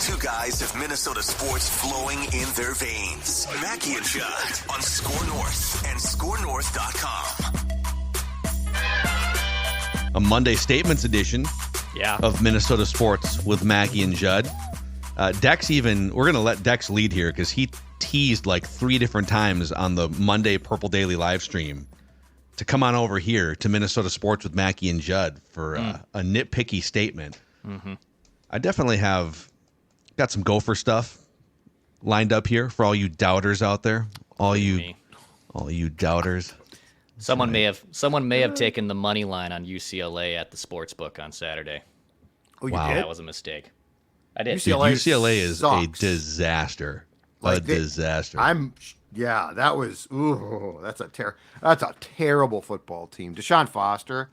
Two guys of Minnesota sports flowing in their veins. Mackey and Judd on Score North and ScoreNorth.com. A Monday Statements edition of Minnesota sports with Mackey and Judd. Dex we're going to let Dex lead here because he teased like 3 different times on the Monday Purple Daily live stream to come on over here to Minnesota sports with Mackey and Judd for a nitpicky statement. Mm-hmm. I definitely have got some Gopher stuff lined up here for all you doubters out there. All you doubters. Someone may have taken the money line on UCLA at the sports book on Saturday. Oh, you Wow. did? That was a mistake. I did. UCLA is sucks. a disaster. Disaster. That was that's a terrible football team. Deshaun Foster,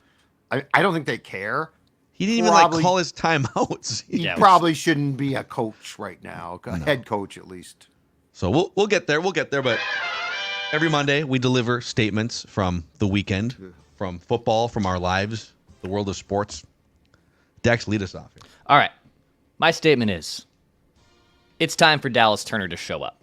I don't think they care. He didn't even call his timeouts. He probably shouldn't be a coach right now, head coach at least. So we'll get there. We'll get there. But every Monday we deliver statements from the weekend, from football, from our lives, the world of sports. Dex, lead us off here. All right. My statement is, it's time for Dallas Turner to show up.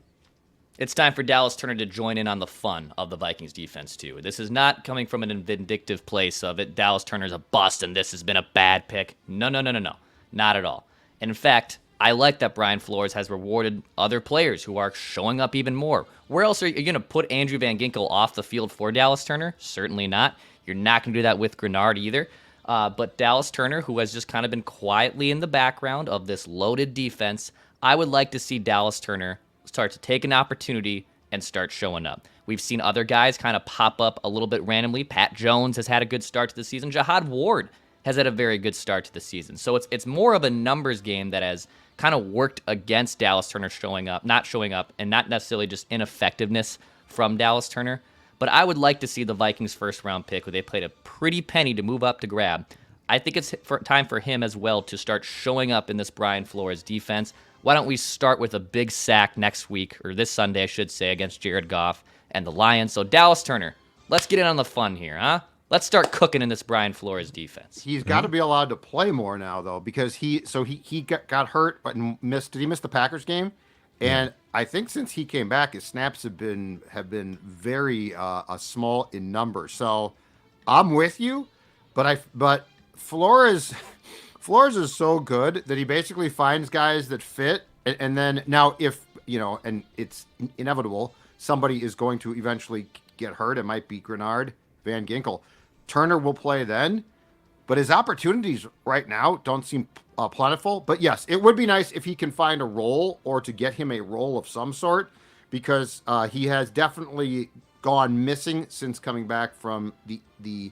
It's time for Dallas Turner to join in on the fun of the Vikings defense, too. This is not coming from an vindictive place of it. Dallas Turner's a bust and this has been a bad pick. No. Not at all. And in fact, I like that Brian Flores has rewarded other players who are showing up even more. Where else are you going to put Andrew Van Ginkel off the field for Dallas Turner? Certainly not. You're not going to do that with Grenard either. But Dallas Turner, who has just kind of been quietly in the background of this loaded defense, I would like to see Dallas Turner start to take an opportunity and start showing up. We've seen other guys kind of pop up a little bit randomly. Pat Jones has had a good start to the season. Jahad Ward has had a very good start to the season. So it's more of a numbers game that has kind of worked against Dallas Turner not showing up, and not necessarily just ineffectiveness from Dallas Turner. But I would like to see the Vikings' first-round pick, where they played a pretty penny to move up to grab. I think it's time for him as well to start showing up in this Brian Flores defense. Why don't we start with a big sack next week, or this Sunday, I should say, against Jared Goff and the Lions. So Dallas Turner, let's get in on the fun here, huh? Let's start cooking in this Brian Flores defense. He's got to be allowed to play more now, though, because he got hurt and missed. Did he miss the Packers game? And I think since he came back, his snaps have been very small in number. So I'm with you, but Flores is so good that he basically finds guys that fit, and then now if and it's inevitable, somebody is going to eventually get hurt. It might be Grenard, Van Ginkel. Turner will play then, but his opportunities right now don't seem plentiful. But yes, it would be nice if he can find a role, or to get him a role of some sort, because he has definitely gone missing since coming back from the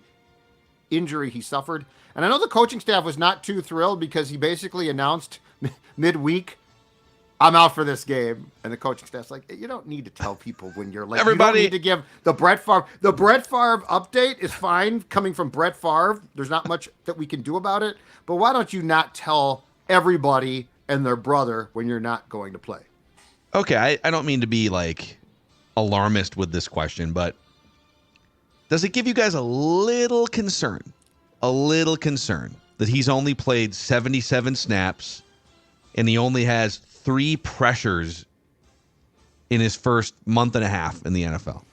injury he suffered. And I know the coaching staff was not too thrilled, because he basically announced midweek, I'm out for this game. And the coaching staff's like, you don't need to tell people when you're late. Everybody, you don't need to give the Brett Favre. The Brett Favre update is fine coming from Brett Favre. There's not much that we can do about it. But why don't you not tell everybody and their brother when you're not going to play? Okay, I don't mean to be like alarmist with this question, but does it give you guys a little concern that he's only played 77 snaps and he only has 3 pressures in his first month and a half in the NFL?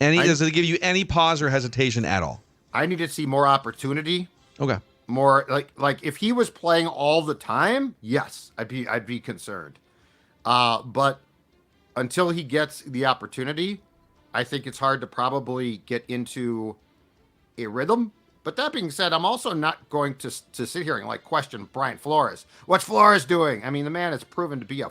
Does it give you any pause or hesitation at all? I need to see more opportunity. Okay. More like if he was playing all the time, yes, I'd be concerned. But until he gets the opportunity, I think it's hard to probably get into a rhythm. But that being said, I'm also not going to sit here and question Brian Flores. What's Flores doing? I mean, the man has proven to be a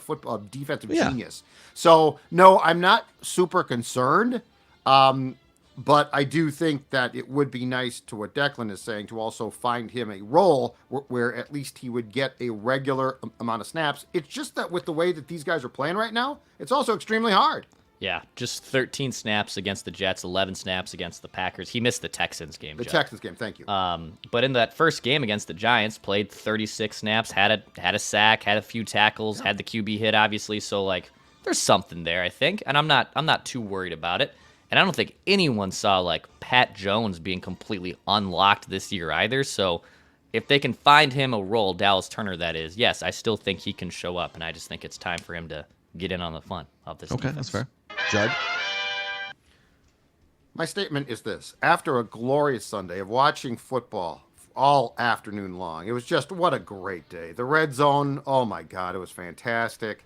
defensive genius. So no, I'm not super concerned. But I do think that it would be nice, to what Declan is saying, to also find him a role where at least he would get a regular amount of snaps. It's just that with the way that these guys are playing right now, it's also extremely hard. Yeah, just 13 snaps against the Jets, 11 snaps against the Packers. He missed the Texans game. Texans game, thank you. But in that first game against the Giants, played 36 snaps, had a sack, had a few tackles, had the QB hit, obviously. So there's something there, I think, and I'm not too worried about it. And I don't think anyone saw Pat Jones being completely unlocked this year either. So if they can find him a role, Dallas Turner, that is, yes, I still think he can show up, and I just think it's time for him to get in on the fun of this defense. That's fair. Judd? My statement is this. After a glorious Sunday of watching football all afternoon long, it was just, what a great day. The red zone, oh my God, it was fantastic.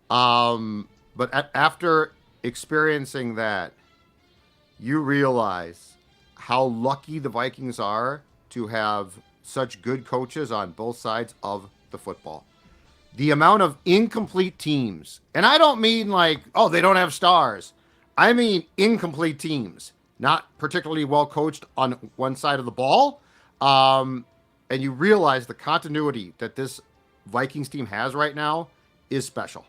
But after experiencing that, you realize how lucky the Vikings are to have such good coaches on both sides of the football. The amount of incomplete teams, and I don't mean like, oh, they don't have stars. I mean incomplete teams, not particularly well coached on one side of the ball. And you realize the continuity that this Vikings team has right now is special.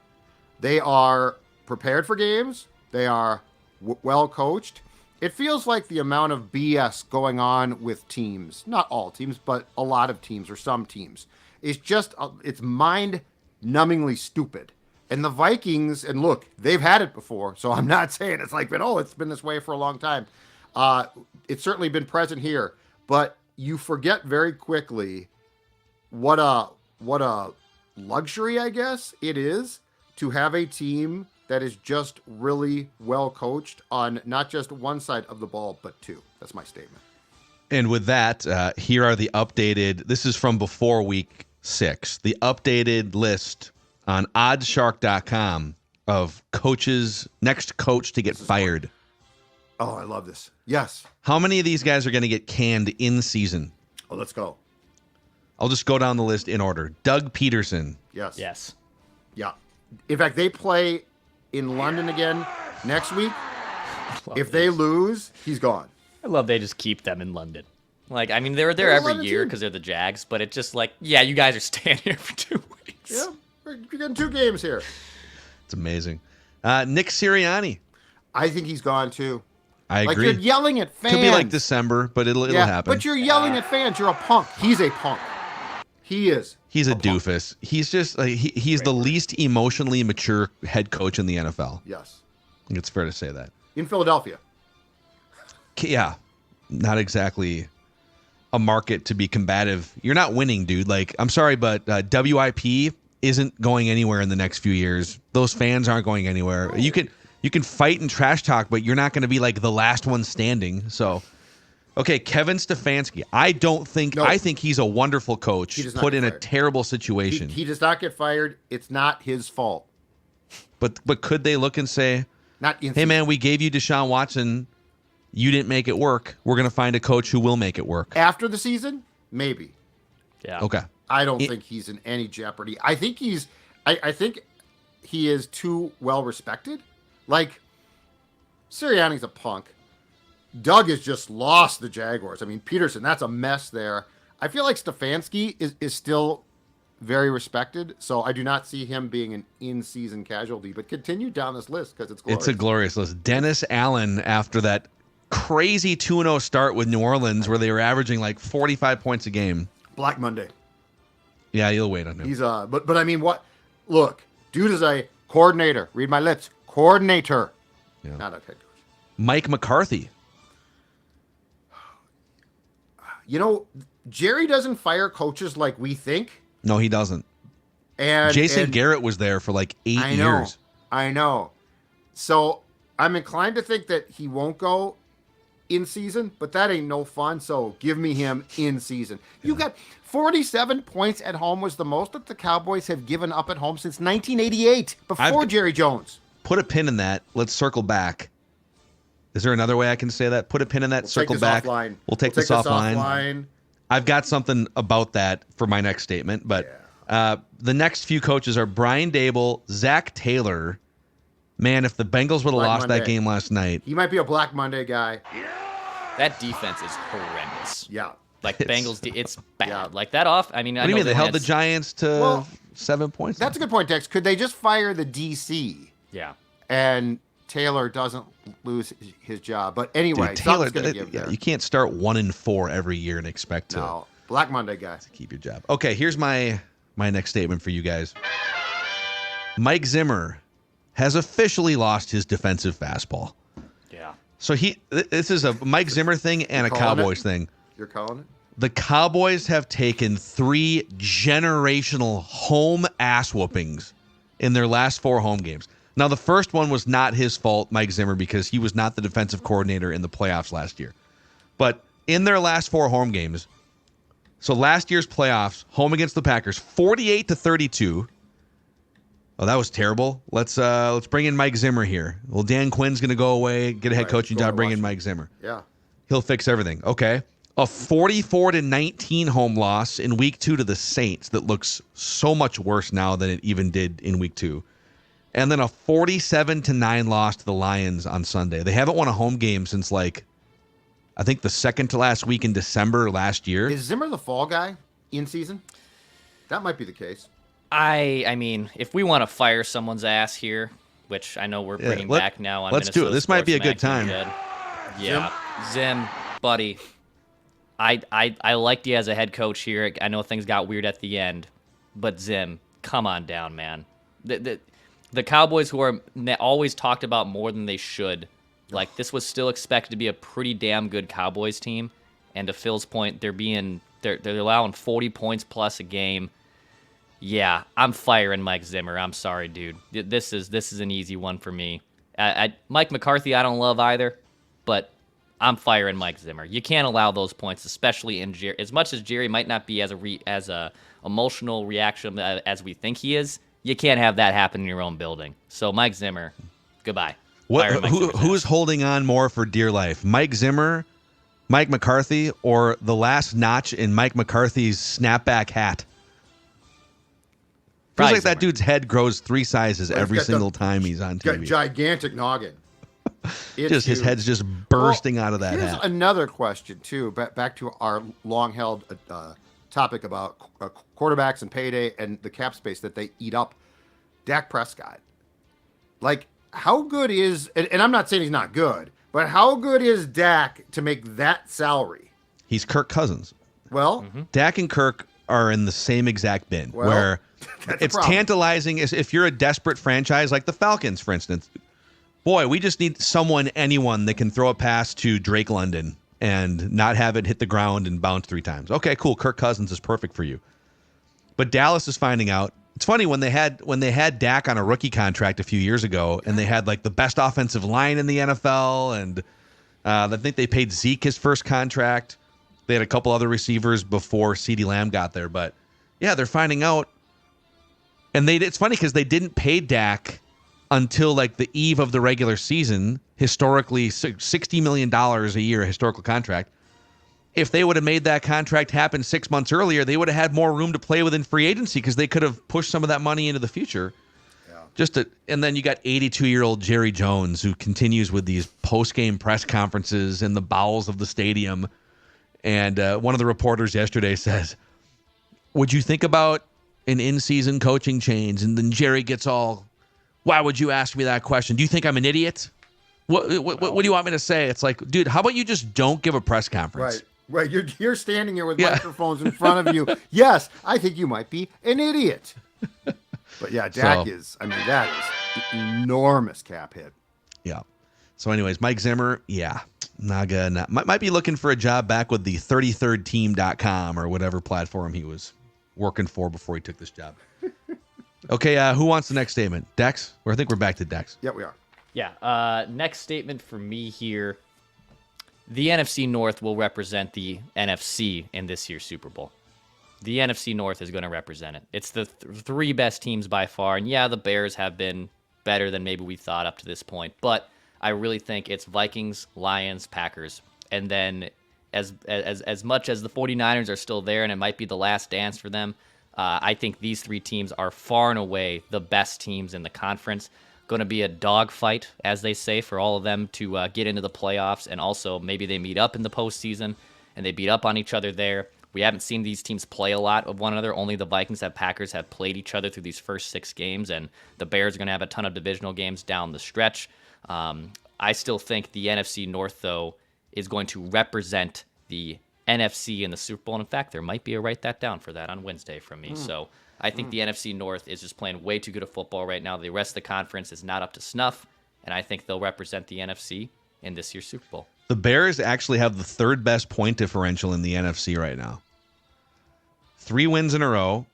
They are prepared for games. They are well coached. It feels like the amount of BS going on with teams, not all teams, but a lot of teams or some teams, is just, it's mind-numbingly stupid. And the Vikings, and look, they've had it before, so I'm not saying it's like, it's been this way for a long time. It's certainly been present here, but you forget very quickly what a luxury, I guess, it is to have a team that is just really well coached on not just one side of the ball, but two. That's my statement. And with that, here are the updated, this is from before week 6, the updated list on oddshark.com of coaches, next coach to get fired. Oh, I love this. Yes. How many of these guys are going to get canned in season? Oh, let's go. I'll just go down the list in order. Doug Peterson. Yes. Yes. Yeah. In fact, they play in London again next week. If they lose, he's gone. I love they just keep them in London. Like, I mean, they're there every year because they're the Jags, but it's just like, yeah, you guys are staying here for 2 weeks. Yeah, you're getting 2 games here. It's amazing. Nick Sirianni. I think he's gone too. I agree. Like, you're yelling at fans. Could be like December, but it'll happen. But you're yelling at fans. You're a punk. He's a punk. He is. He's a doofus. Punk. He's just like he's the least emotionally mature head coach in the NFL. Yes. I think it's fair to say that. In Philadelphia. Yeah. Not exactly a market to be combative. You're not winning, dude. Like, I'm sorry, but WIP isn't going anywhere in the next few years. Those fans aren't going anywhere. You can fight and trash talk, but you're not going to be like the last one standing. So, okay, Kevin Stefanski. I think he's a wonderful coach put in a terrible situation. He does not get fired. It's not his fault. But could they look and say, hey, man, we gave you Deshaun Watson. You didn't make it work. We're going to find a coach who will make it work. After the season? Maybe. Yeah. Okay. I don't think he's in any jeopardy. I think I think he is too well respected. Like, Sirianni's a punk. Doug has just lost the Jaguars. I mean, Peterson, that's a mess there. I feel like Stefanski is still very respected, so I do not see him being an in-season casualty. But continue down this list because it's glorious. It's a glorious list. Dennis Allen, after that crazy 2-0 start with New Orleans where they were averaging like 45 points a game. Black Monday. Yeah, you'll wait on him. He's but I mean, what? Look, dude is a coordinator. Read my lips. Coordinator. Yeah. Not a head coach. Mike McCarthy. You know, Jerry doesn't fire coaches like we think. No, he doesn't. And Jason Garrett was there for like 8 years. I know. So I'm inclined to think that he won't go in season, but that ain't no fun. So give me him in season. Yeah. You got 47 points at home was the most that the Cowboys have given up at home since 1988, before Jerry Jones. Put a pin in that. Let's circle back. Is there another way I can say that? Put a pin in that. We'll circle back. Offline. We'll take this offline. I've got something about that for my next statement, but the next few coaches are Brian Dable, Zach Taylor. Man, if the Bengals would have lost that game last night. He might be a Black Monday guy. That defense is horrendous. Yeah. Like the Bengals, it's bad. Yeah. Like that off. I mean, what do you mean? They held the Giants to 7 points. That's a good point, Dex. Could they just fire the DC? Yeah. And Taylor doesn't lose his job. But anyway, dude, Taylor, you can't start 1-4 every year and expect to Black Monday guy to keep your job. Okay, here's my next statement for you guys. Mike Zimmer has officially lost his defensive fastball. Yeah. So this is a Mike Zimmer thing and a Cowboys thing. You're calling it? The Cowboys have taken 3 generational home ass whoopings in their last 4 home games. Now, the first one was not his fault, Mike Zimmer, because he was not the defensive coordinator in the playoffs last year. But in their last 4 home games, so last year's playoffs, home against the Packers, 48-32. Oh, that was terrible. Let's bring in Mike Zimmer here. Well, Dan Quinn's going to go away, get a head coaching job, bring in Mike Zimmer. Yeah. He'll fix everything. Okay. A 44-19 home loss in week 2 to the Saints that looks so much worse now than it even did in week 2. And then a 47-9 loss to the Lions on Sunday. They haven't won a home game since I think the second to last week in December last year. Is Zimmer the fall guy in season? That might be the case. I mean, if we want to fire someone's ass here, which I know we're bringing back now on let's do it. This might be a good time. Yeah. Zim, buddy. I liked you as a head coach here. I know things got weird at the end, but Zim, come on down, man. The Cowboys, who are always talked about more than they should, like this was still expected to be a pretty damn good Cowboys team. And to Phil's point, they're allowing 40 points plus a game. Yeah, I'm firing Mike Zimmer. I'm sorry, dude. This is an easy one for me. Mike McCarthy, I don't love either, but I'm firing Mike Zimmer. You can't allow those points, especially in Jerry. As much as Jerry might not be as a emotional reaction as we think he is, you can't have that happen in your own building. So Mike Zimmer, goodbye. Who's holding on more for dear life? Mike Zimmer, Mike McCarthy, or the last notch in Mike McCarthy's snapback hat? Feels like that dude's head grows 3 sizes every single time he's on TV. Got gigantic noggin. His head's just bursting out of that hat. Here's another question, too, back to our long-held topic about quarterbacks and payday and the cap space that they eat up. Dak Prescott. Like, how good is, and I'm not saying he's not good, but how good is Dak to make that salary? He's Kirk Cousins. Well, Dak and Kirk are in the same exact bin, where it's tantalizing if you're a desperate franchise like the Falcons, for instance. Boy, we just need anyone that can throw a pass to Drake London and not have it hit the ground and bounce 3 times. Okay, cool. Kirk Cousins is perfect for you. But Dallas is finding out. It's funny when they had Dak on a rookie contract a few years ago, and they had like the best offensive line in the NFL, and I think they paid Zeke his first contract. They had a couple other receivers before CeeDee Lamb got there, but yeah, they're finding out. And it's funny because they didn't pay Dak until like the eve of the regular season, historically $60 million a year, a historical contract. If they would have made that contract happen 6 months earlier, they would have had more room to play with in free agency because they could have pushed some of that money into the future. Yeah. And then you got 82-year-old Jerry Jones, who continues with these post-game press conferences in the bowels of the stadium. And one of the reporters yesterday says, would you think about an in-season coaching change? And then Jerry gets all, why would you ask me that question? Do you think I'm an idiot? What do you want me to say? It's like, dude, how about you just don't give a press conference? Right. You're standing here with microphones in front of you. Yes, I think you might be an idiot. But yeah, Dak is, that is an enormous cap hit. Yeah. So anyways, Mike Zimmer, not good. Might be looking for a job back with the 33rdteam.com or whatever platform he was working for before he took this job. Okay, who wants the next statement? Dex? Or I think we're back to Dex. Yeah, we are. Yeah, next statement for me here. The NFC North will represent the NFC in this year's Super Bowl. The NFC North is going to represent it. It's the 3 best teams by far. And yeah, the Bears have been better than maybe we thought up to this point. But I really think it's Vikings, Lions, Packers. And then as much as the 49ers are still there and it might be the last dance for them, I think these 3 teams are far and away the best teams in the conference. Going to be a dogfight, as they say, for all of them to get into the playoffs. And also maybe they meet up in the postseason and they beat up on each other there. We haven't seen these teams play a lot of one another. Only the Vikings and Packers have played each other through these first 6 games. And the Bears are going to have a ton of divisional games down the stretch. I still think the NFC North, though, is going to represent the NFC in the Super Bowl. And in fact, there might be a write that down for that on Wednesday from me. So I think the NFC North is just playing way too good of football right now. The rest of the conference is not up to snuff, and I think they'll represent the NFC in this year's Super Bowl. The Bears actually have the third best point differential in the NFC right now. 3 wins in a row.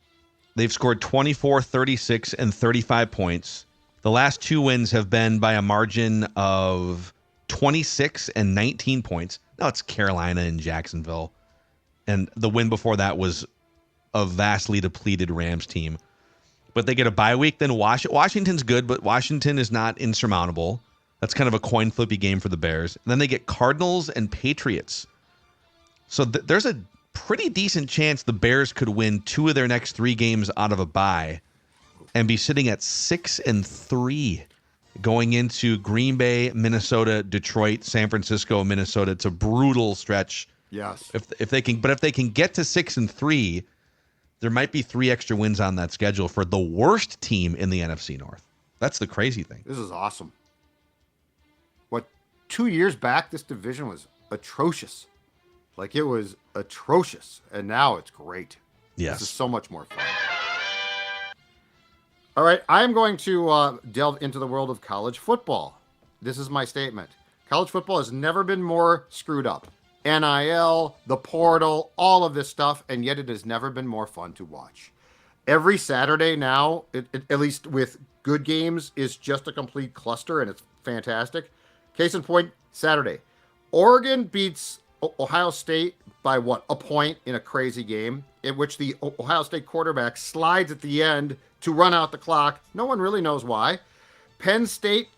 They've scored 24, 36, and 35 points. The last 2 wins have been by a margin of 26 and 19 points. Now it's Carolina and Jacksonville. And the win before that was a vastly depleted Rams team. But they get a bye week. Then Washington's good, but Washington is not insurmountable. That's kind of a coin flippy game for the Bears. And then they get Cardinals and Patriots. So there's a pretty decent chance the Bears could win 2 of their next 3 games out of a bye and be sitting at 6-3 going into Green Bay, Minnesota, Detroit, San Francisco, Minnesota. It's a brutal stretch. Yes. If they can get to 6-3, there might be 3 extra wins on that schedule for the worst team in the NFC North. That's the crazy thing. This is awesome. 2 years back, this division was atrocious. Like, it was atrocious. And now it's great. Yes. This is so much more fun. All right. I'm going to delve into the world of college football. This is my statement. College football has never been more screwed up. NIL, the portal, all of this stuff, and yet it has never been more fun to watch. Every Saturday now, at least with good games, is just a complete cluster, and it's fantastic. Case in point, Saturday. Oregon beats Ohio State by a point in a crazy game in which the Ohio State quarterback slides at the end to run out the clock. No one really knows why. Penn State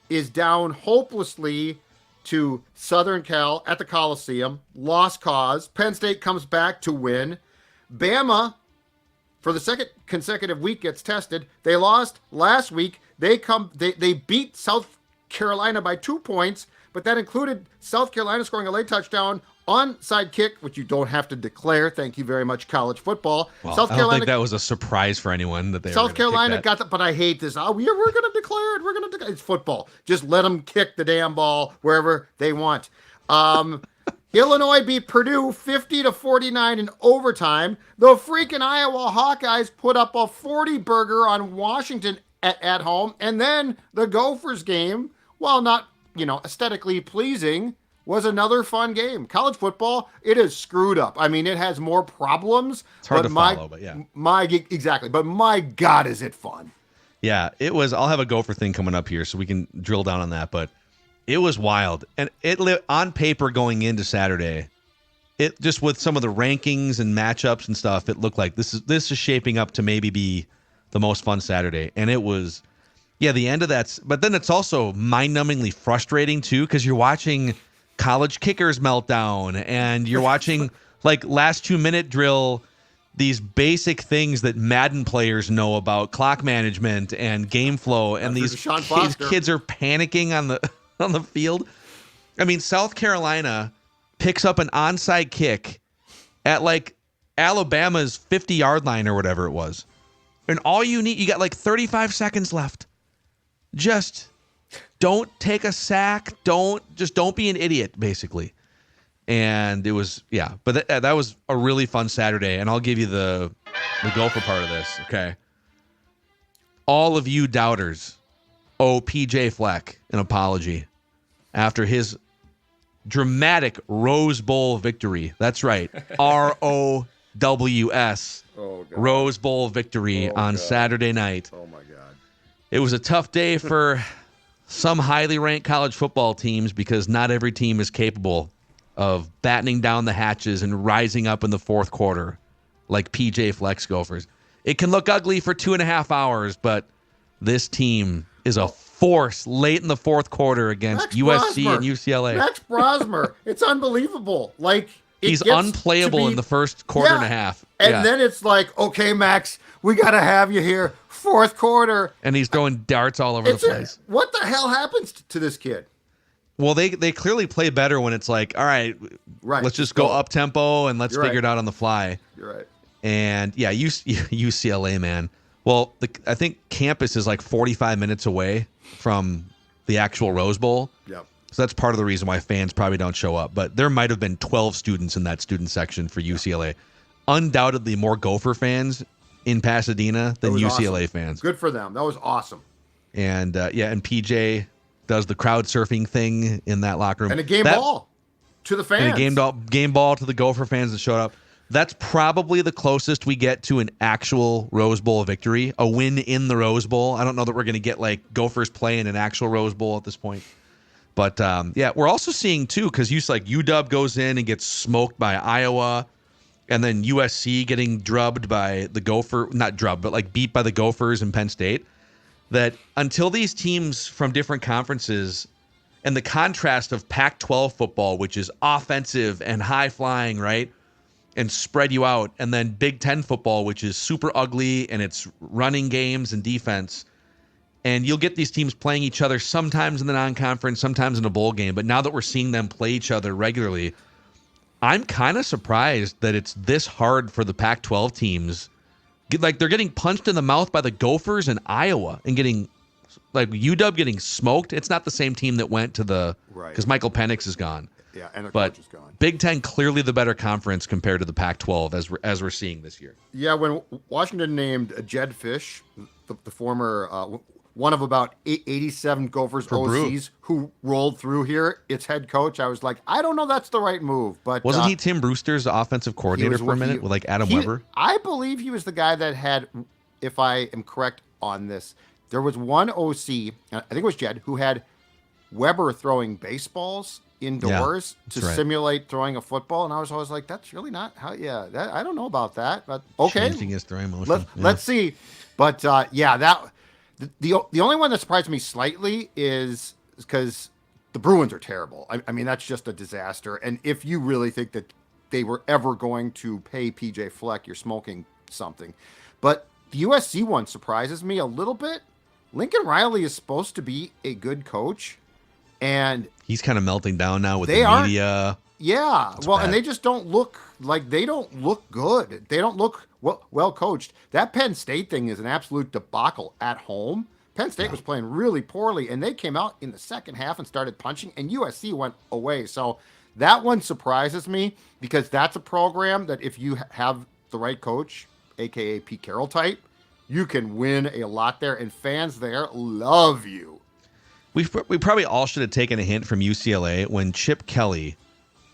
is down hopelessly to Southern Cal at the Coliseum. Lost cause. Penn State comes back to win. Bama, for the second consecutive week, gets tested. They lost last week. They beat South Carolina by 2 points, but that included South Carolina scoring a late touchdown, onside kick, which you don't have to declare. Thank you very much, college football. Well, South I don't think that was a surprise for anyone that they South were Carolina got that, but I hate this. Oh, we're going to declare it. We're going to declare it's football. Just let them kick the damn ball wherever they want. Illinois beat Purdue 50-49 in overtime. The freaking Iowa Hawkeyes put up a 40-burger on Washington at home, and then the Gophers game, while not, aesthetically pleasing, was another fun game. College football, it is screwed up. I mean, it has more problems. It's hard to follow, but yeah. Exactly. But my God, is it fun. Yeah, it was. I'll have a Gopher thing coming up here so we can drill down on that, but it was wild. And on paper going into Saturday, it just with some of the rankings and matchups and stuff, it looked like this is shaping up to maybe be the most fun Saturday. And it was, the end of that. But then it's also mind-numbingly frustrating too, because you're watching college kickers meltdown and you're watching like last 2-minute drill, these basic things that Madden players know about clock management and game flow, and these kids are panicking on the field. I mean, South Carolina picks up an onside kick at like Alabama's 50-yard line or whatever it was. And all you got like 35 seconds left. Just don't take a sack. Don't be an idiot, basically. And it was, but that was a really fun Saturday. And I'll give you the Gopher part of this, okay? All of you doubters owe PJ Fleck an apology after his dramatic Rose Bowl victory. That's right, ROWS. Rose Bowl victory on Saturday night. Oh, my God. It was a tough day for some highly ranked college football teams because not every team is capable of battening down the hatches and rising up in the fourth quarter like PJ Fleck's Gophers. It can look ugly for 2.5 hours, but this team is a force late in the fourth quarter against USC and UCLA. Max Brosmer. It's unbelievable. Like, he's unplayable in the first quarter and a half. And then it's like, okay, Max, we got to have you here. Fourth quarter. And he's throwing darts all over the place. What the hell happens to this kid? Well, they clearly play better when it's like, all right, let's just go up tempo and let's figure it out on the fly. You're right. And UCLA, man. Well, I think campus is like 45 minutes away from the actual Rose Bowl. Yep. So that's part of the reason why fans probably don't show up. But there might have been 12 students in that student section for UCLA. Undoubtedly more Gopher fans in Pasadena than UCLA fans. Good for them. That was awesome. And and PJ does the crowd surfing thing in that locker room. And a ball to the fans. And a game ball to the Gopher fans that showed up. That's probably the closest we get to an actual Rose Bowl victory, a win in the Rose Bowl. I don't know that we're going to get like Gophers play in an actual Rose Bowl at this point. But yeah, we're also seeing too, because UW goes in and gets smoked by Iowa, and then USC getting drubbed by the not drubbed, but like beat by the Gophers and Penn State. That until these teams from different conferences, and the contrast of Pac-12 football, which is offensive and high flying, right? And spread you out, and then Big Ten football, which is super ugly, and it's running games and defense. And you'll get these teams playing each other sometimes in the non-conference, sometimes in a bowl game. But now that we're seeing them play each other regularly, I'm kind of surprised that it's this hard for the Pac-12 teams. Like, they're getting punched in the mouth by the Gophers and Iowa, and getting like UW getting smoked. It's not the same team that went to because Michael Penix is gone. Yeah, and the but coach is gone. Big Ten clearly the better conference compared to the Pac-12 as we're seeing this year. Yeah, when Washington named Jed Fish, the former one of about 87 Gophers OCs who rolled through here, its head coach, I was like, I don't know, that's the right move. But wasn't he Tim Brewster's offensive coordinator for a minute with like Adam Weber? I believe he was the guy that had, if I am correct on this, there was one OC, I think it was Jed, who had Weber throwing baseballs indoors to simulate throwing a football, and I was always like, that's really not how. Yeah, I don't know about that, but okay, changing his throwing motion. Let's see. But the only one that surprised me slightly is because the Bruins are terrible. I mean, that's just a disaster. And if you really think that they were ever going to pay PJ Fleck, you're smoking something. But the USC one surprises me a little bit. Lincoln Riley is supposed to be a good coach, and he's kind of melting down now with the media. Yeah, well, and they just don't look like they don't look good. They don't look well coached. That Penn State thing is an absolute debacle at home. Penn State was playing really poorly, and they came out in the second half and started punching, and USC went away. So that one surprises me because that's a program that if you have the right coach, a.k.a. Pete Carroll type, you can win a lot there, and fans there love you. We probably all should have taken a hint from UCLA when Chip Kelly,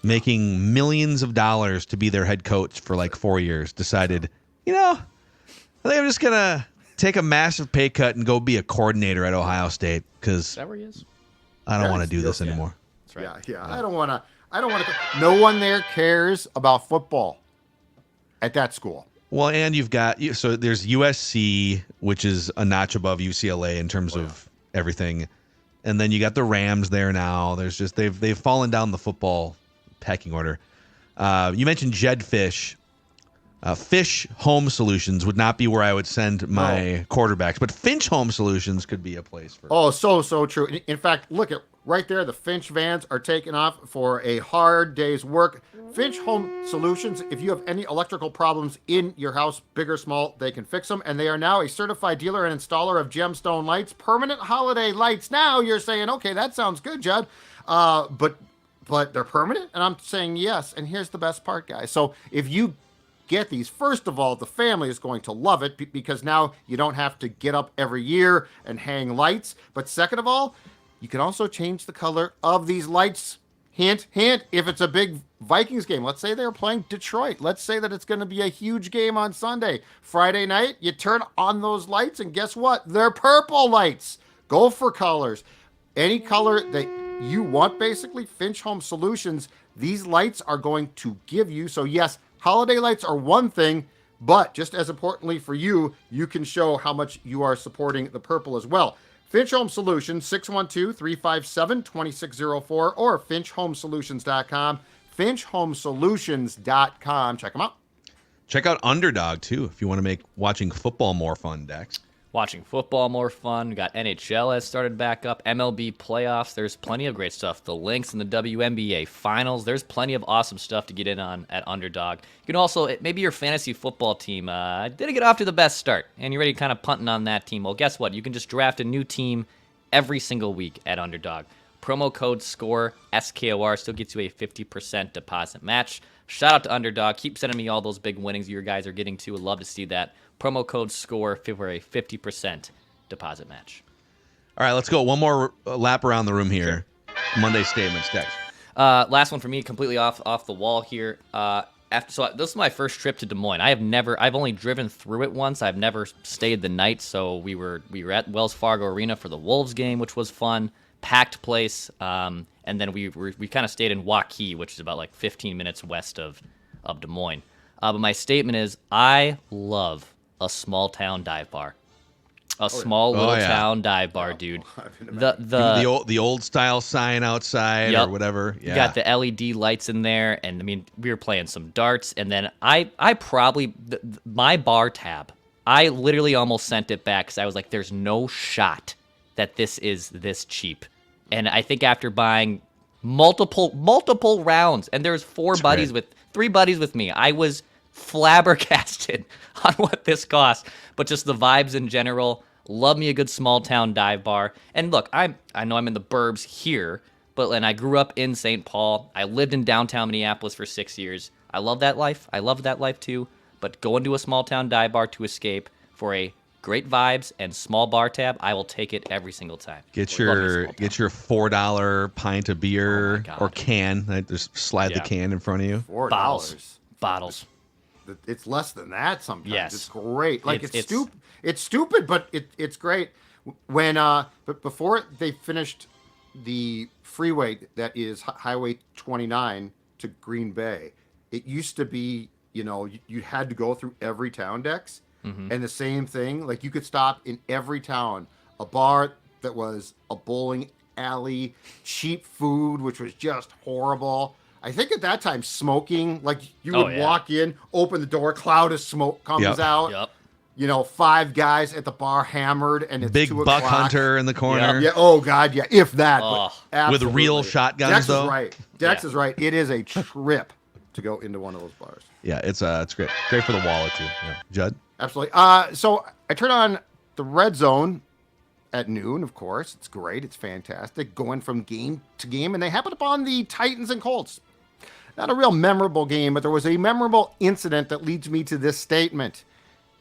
making millions of dollars to be their head coach for like 4 years, decided, I think I'm just going to take a massive pay cut and go be a coordinator at Ohio State because I don't want to do this anymore. That's right. Yeah. I don't want to. No one there cares about football at that school. Well, and you've got so there's USC, which is a notch above UCLA in terms of everything, and then you got the Rams there now. There's just they've fallen down the football pecking order. You mentioned Jed Fish. Fish Home Solutions would not be where I would send my quarterbacks, but Finch Home Solutions could be a place for. Oh, so true. In fact, look at right there. The Finch vans are taking off for a hard day's work. Finch Home Solutions, if you have any electrical problems in your house, big or small, they can fix them. And they are now a certified dealer and installer of Gemstone lights, permanent holiday lights. Now you're saying, okay, that sounds good, Judd. But they're permanent? And I'm saying yes. And here's the best part, guys. So if you get these, first of all, the family is going to love it because now you don't have to get up every year and hang lights. But second of all, you can also change the color of these lights. Hint, hint, if it's a big Vikings game. Let's say they're playing Detroit. Let's say that it's going to be a huge game on Sunday. Friday night, you turn on those lights, and guess what? They're purple lights. Go for colors. Any color that you want, basically, Finch Home Solutions, these lights are going to give you. So, yes, holiday lights are one thing, but just as importantly for you, you can show how much you are supporting the purple as well. Finch Home Solutions, 612-357-2604 or finchhomesolutions.com. finchhomesolutions.com. Check them out. Check out Underdog, too, if you want to make watching football more fun, Dex. Watching football more fun. We got NHL has started back up. MLB playoffs. There's plenty of great stuff. The Lynx and the WNBA finals. There's plenty of awesome stuff to get in on at Underdog. You can also, maybe your fantasy football team didn't get off to the best start, and you're ready kind of punting on that team. Well, guess what? You can just draft a new team every single week at Underdog. Promo code SCORE, SKOR, still gets you a 50% deposit match. Shout out to Underdog. Keep sending me all those big winnings you guys are getting to. Would love to see that. Promo code SCORE for a 50% deposit match. All right, let's go. One more lap around the room here. Sure. Monday statements, Dex. Last one for me, completely off the wall here. So this is my first trip to Des Moines. I've only driven through it once. I've never stayed the night. So we were at Wells Fargo Arena for the Wolves game, which was fun, packed place. And then we kind of stayed in Waukee, which is about like 15 minutes west of Des Moines. But my statement is, I love a small town dive bar. Small little town dive bar, dude. The old style sign outside or whatever. Yeah. You got the LED lights in there, and I mean, we were playing some darts, and then I probably my bar tab, I literally almost sent it back because I was like, "There's no shot that this is this cheap." And I think after buying multiple rounds, and there's three buddies with me, I was flabbergasted on what this cost, but just the vibes in general. Love me a good small town dive bar. And look, I know I'm in the burbs here, and I grew up in St. Paul. I lived in downtown Minneapolis for 6 years. I love that life. I love that life too. But going to a small town dive bar to escape for a great vibes and small bar tab, I will take it every single time. Get your $4 pint of beer or can. Just slide the can in front of you. $4. Bottles. It's less than that sometimes. Yes. It's great. Like it's stupid, but it's great. When but before they finished the freeway that is Highway 29 to Green Bay, it used to be, you had to go through every town, Dex. Mm-hmm. And the same thing, like you could stop in every town, a bar that was a bowling alley, cheap food, which was just horrible. I think at that time, smoking, like you would walk in, open the door, cloud of smoke comes out. Yep. 5 guys at the bar hammered, and it's big 2 buck o'clock. Hunter in the corner. Yeah. Oh God. Yeah. If that. With real shotguns, Dex though. Is right. Dex is right. It is a trip to go into one of those bars. Yeah, it's great. Great for the wallet too. Yeah. Judd. Absolutely. So I turn on the Red Zone at noon, of course. It's great. It's fantastic. Going from game to game, and they happened upon the Titans and Colts. Not a real memorable game, but there was a memorable incident that leads me to this statement.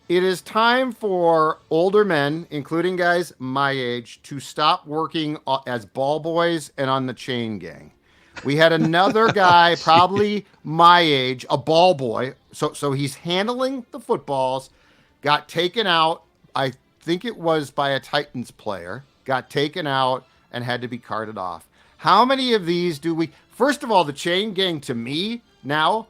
It is time for older men, including guys my age, to stop working as ball boys and on the chain gang. We had another guy, probably my age, a ball boy. So he's handling the footballs, got taken out. I think it was by a Titans player, got taken out and had to be carted off. How many of these do we... First of all, the chain gang, to me, now,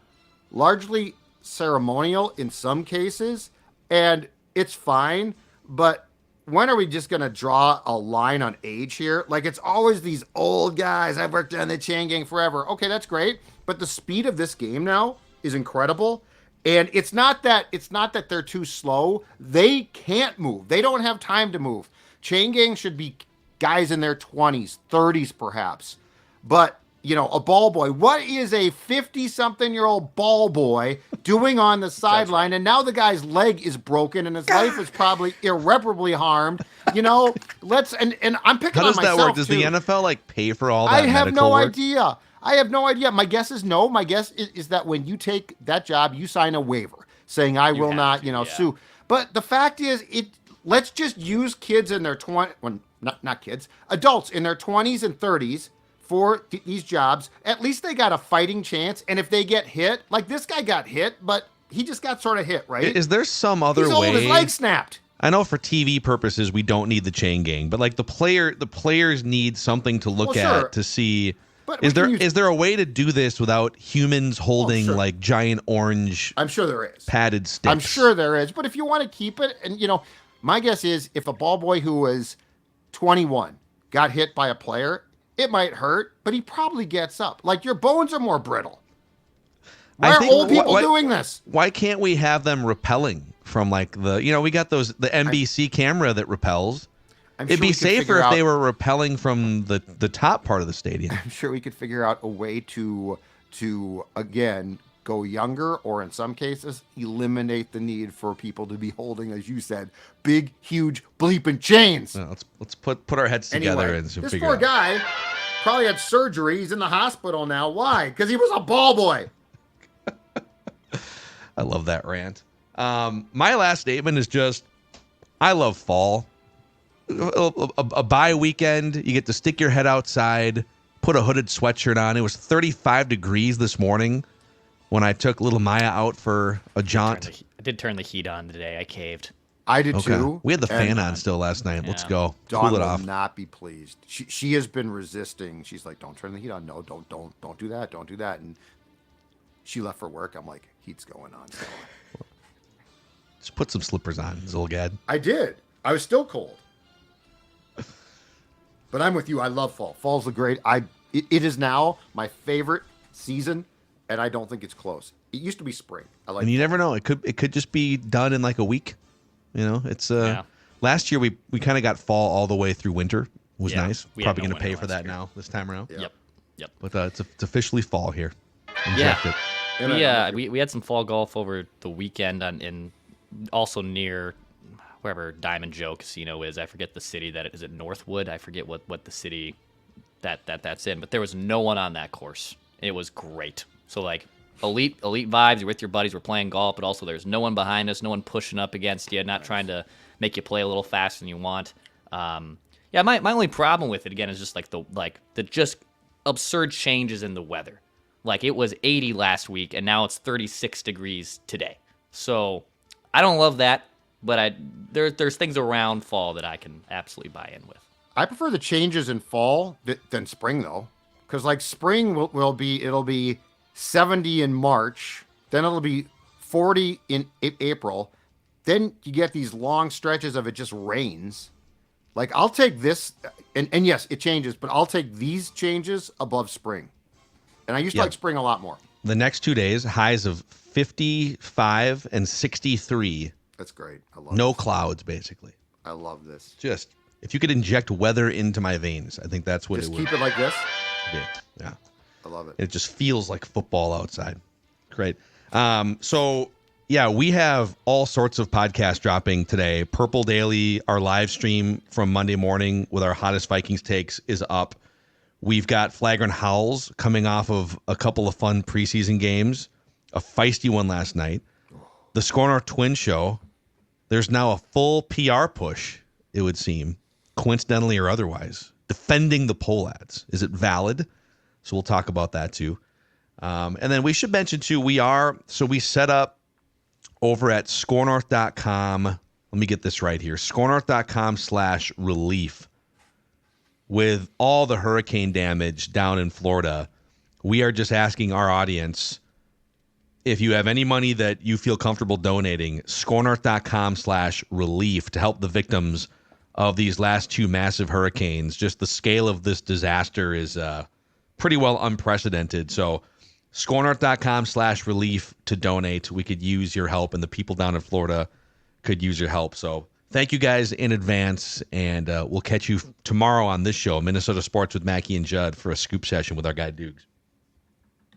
largely ceremonial in some cases, and it's fine, but when are we just going to draw a line on age here? Like, it's always these old guys. I've worked on the chain gang forever. Okay, that's great, but the speed of this game now is incredible, and it's not that they're too slow. They can't move. They don't have time to move. Chain gang should be guys in their 20s, 30s perhaps, but a ball boy. What is a 50-something-year-old ball boy doing on the sideline? And now the guy's leg is broken and his life is probably irreparably harmed. And I'm picking on myself. How does that work? Does the NFL pay for all that? I have no work? idea. I have no idea. My guess is no. My guess is that when you take that job, you sign a waiver saying I will not, sue. But the fact is, let's just use kids in their 20s, well, not kids, adults in their 20s and 30s. For these jobs, at least they got a fighting chance. And if they get hit, like this guy got hit, but he just got sort of hit, right? Is there some other way? His leg snapped. I know for TV purposes we don't need the chain gang, but like the players need something to look at to see. But is there a way to do this without humans holding like giant orange? I'm sure there is padded sticks. I'm sure there is. But if you want to keep it, and my guess is if a ball boy who was 21 got hit by a player, it might hurt, but he probably gets up. Like, your bones are more brittle. Why are old people doing this? Why can't we have them rappelling from like we got the NBC camera that rappels. It'd be safer if they were rappelling from the top part of the stadium. I'm sure we could figure out a way to again go younger, or in some cases eliminate the need for people to be holding, as you said, big, huge bleeping chains. Well, let's put our heads together and this poor guy probably had surgery. He's in the hospital now. Why? Because he was a ball boy. I love that rant. My last statement is just, I love fall. a bye weekend. You get to stick your head outside, put a hooded sweatshirt on. It was 35 degrees this morning when I took little Maya out for a jaunt. I did turn the heat on today. I caved. I did too. We had the fan on still last night. Let's go. Dawn cool it will off. not be pleased. She has been resisting. She's like, "Don't turn the heat on. No, don't do that. Don't do that." And she left for work. I'm like, "Heat's going on." So. Just put some slippers on, Zolgad. I did. I was still cold. But I'm with you. I love fall. Fall's the great. It is now my favorite season, and I don't think it's close. It used to be spring. I like. And you never know. It could just be done in like a week. You know, it's last year we kind of got fall all the way through winter. It was nice. Probably going to pay for that now this time around. Yep. But it's officially fall here. Inject it. We had some fall golf over the weekend in also near wherever Diamond Joe Casino is. I forget the city that is it Northwood. I forget what the city that's in. But there was no one on that course. It was great. So like elite vibes. You're with your buddies. We're playing golf, but also there's no one behind us, no one pushing up against you, not trying to make you play a little faster than you want. My only problem with it again is just the just absurd changes in the weather. Like it was 80 last week and now it's 36 degrees today. So I don't love that, but there's things around fall that I can absolutely buy in with. I prefer the changes in fall than spring though, because like spring it'll be 70 in March, then it'll be 40 in April, then you get these long stretches of it just rains. Like I'll take this, and yes, it changes, but I'll take these changes above spring. And I used to like spring a lot more. The next 2 days, highs of 55 and 63. That's great. I love no clouds, basically. I love this. Just if you could inject weather into my veins, I think that's what just it would. Keep it like this. Yeah. I love it. It just feels like football outside. Great. We have all sorts of podcasts dropping today. Purple Daily, our live stream from Monday morning with our hottest Vikings takes is up. We've got Flagrant Howls coming off of a couple of fun preseason games, a feisty one last night. The Score North Twin Show. There's now a full PR push, it would seem, coincidentally or otherwise, defending the poll ads. Is it valid? So we'll talk about that too. And then we should mention too, we set up over at scorenorth.com. Let me get this right here. scorenorth.com/relief. With all the hurricane damage down in Florida, we are just asking our audience, if you have any money that you feel comfortable donating, scorenorth.com/relief to help the victims of these last two massive hurricanes. Just the scale of this disaster is pretty well unprecedented. So scorenorth.com/relief to donate. We could use your help, and the people down in Florida could use your help. So thank you guys in advance, and we'll catch you tomorrow on this show, Minnesota Sports with Mackey and Judd, for a scoop session with our guy Dukes.